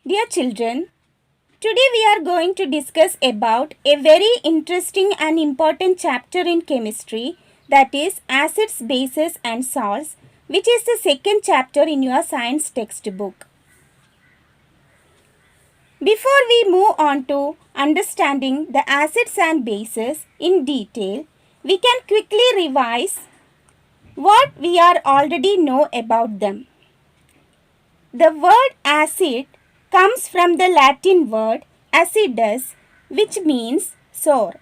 Dear children, today we are going to discuss about a very interesting and important chapter in chemistry, that is acids, bases and salts, which is the second chapter in your science textbook. Before we move on to understanding the acids and bases in detail, we can quickly revise what we are already know about them. The word acid comes from the Latin word acidus, which means sour.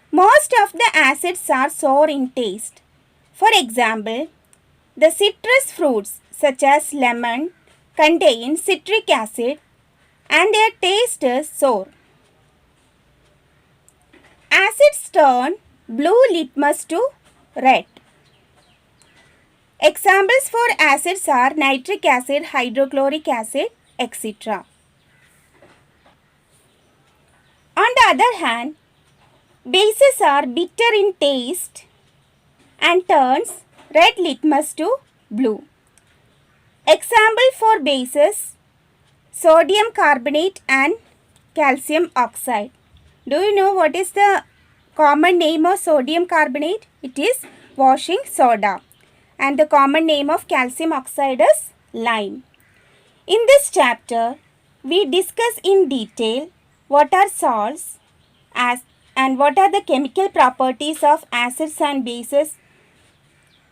Most of the acids are sour in taste. For example, the citrus fruits such as lemon contain citric acid and their taste is sour. Acids turn blue litmus to red. Examples for acids are nitric acid, hydrochloric acid, etc. On the other hand, bases are bitter in taste and turns red litmus to blue. Example for bases, sodium carbonate and calcium oxide. Do you know what is the common name of sodium carbonate? It is washing soda. And the common name of calcium oxide is lime. In this chapter, we discuss in detail what are salts and what are the chemical properties of acids and bases,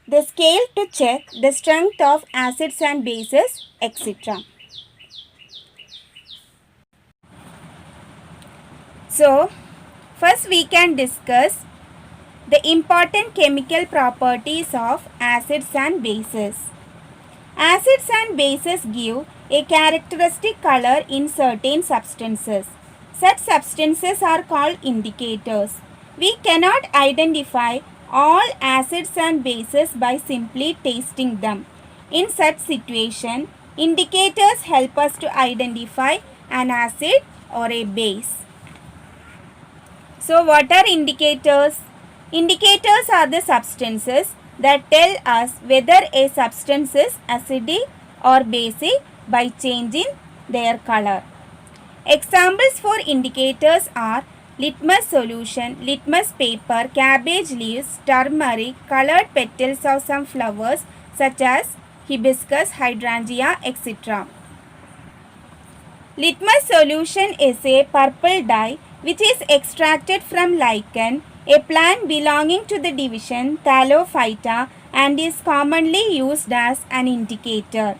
the scale to check the strength of acids and bases, etc. So, first we can discuss the important chemical properties of acids and bases. Acids and bases give a characteristic color in certain substances. Such substances are called indicators. We cannot identify all acids and bases by simply tasting them. In such situation, indicators help us to identify an acid or a base. So, what are indicators? Indicators are the substances that tell us whether a substance is acidic or basic by changing their color. Examples for indicators are litmus solution, litmus paper, cabbage leaves, turmeric, colored petals of some flowers such as hibiscus, hydrangea, etc. Litmus solution is a purple dye which is extracted from lichen, a plant belonging to the division Thallophyta, and is commonly used as an indicator.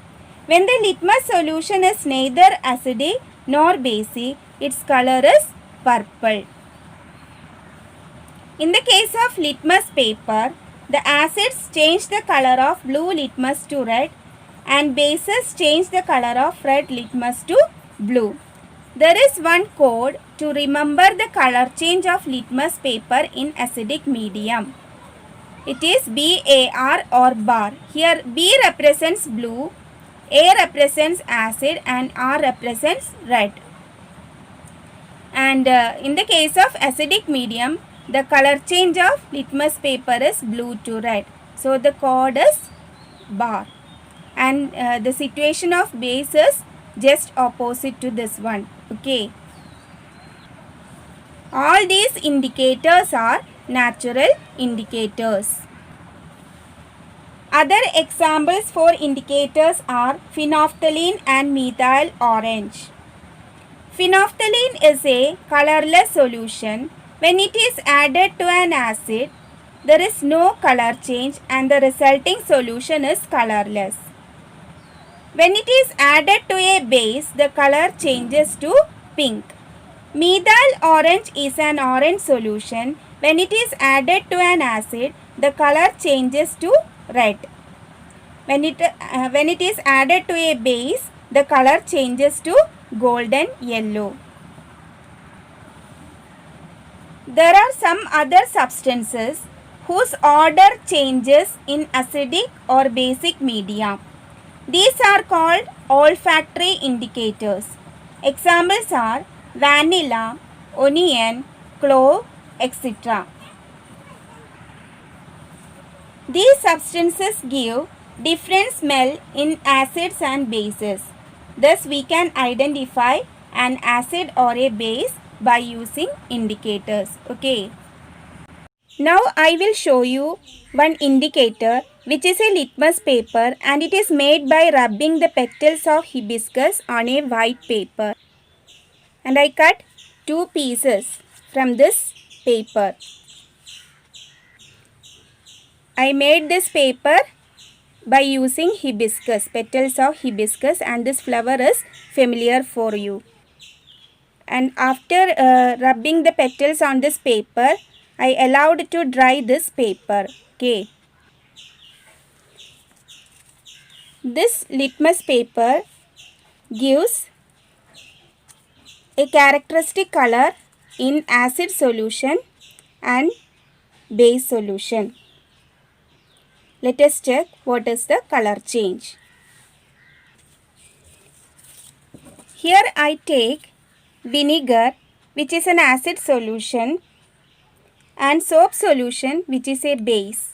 When the litmus solution is neither acidic nor basic, its color is purple. In the case of litmus paper, the acids change the color of blue litmus to red and bases change the color of red litmus to blue. There is one code to remember the color change of litmus paper in acidic medium. It is BAR or bar. Here B represents blue, A represents acid and R represents red. And in the case of acidic medium, the color change of litmus paper is blue to red. So the code is bar. And the situation of base is just opposite to this one. Okay. All these indicators are natural indicators. Other examples for indicators are phenolphthalein and methyl orange. Phenolphthalein is a colorless solution. When it is added to an acid, there is no color change and the resulting solution is colorless. When it is added to a base, the color changes to pink. Methyl orange is an orange solution. When it is added to an acid, the color changes to red. When it is added to a base, the color changes to golden yellow. There are some other substances whose order changes in acidic or basic media. These are called olfactory indicators. Examples are vanilla, onion, clove, etc. These substances give different smell in acids and bases. Thus we can identify an acid or a base by using indicators. Okay. Now I will show you one indicator which is a litmus paper, and it is made by rubbing the petals of hibiscus on a white paper. And I cut 2 pieces from this paper. I made this paper by using hibiscus, petals of hibiscus, and this flower is familiar for you. And after rubbing the petals on this paper, I allowed to dry this paper. Okay. This litmus paper gives a characteristic color in acid solution and base solution. Let us check what is the color change. Here I take vinegar, which is an acid solution, and soap solution, which is a base.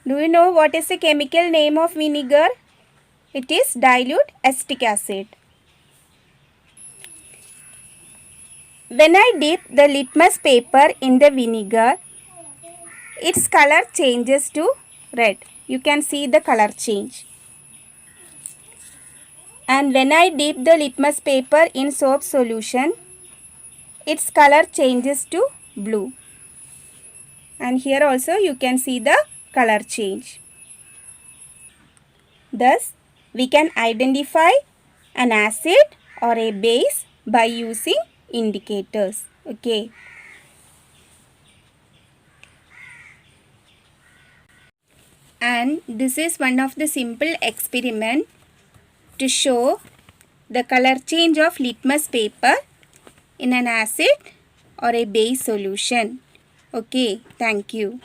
Do you know what is the chemical name of vinegar? It is dilute acetic acid. When I dip the litmus paper in the vinegar, its color changes to red. You can see the color change. And when I dip the litmus paper in soap solution, its color changes to blue. And here also you can see the color change. Thus, we can identify an acid or a base by using indicators. Okay. And this is one of the simple experiment to show the color change of litmus paper in an acid or a base solution. Okay, thank you.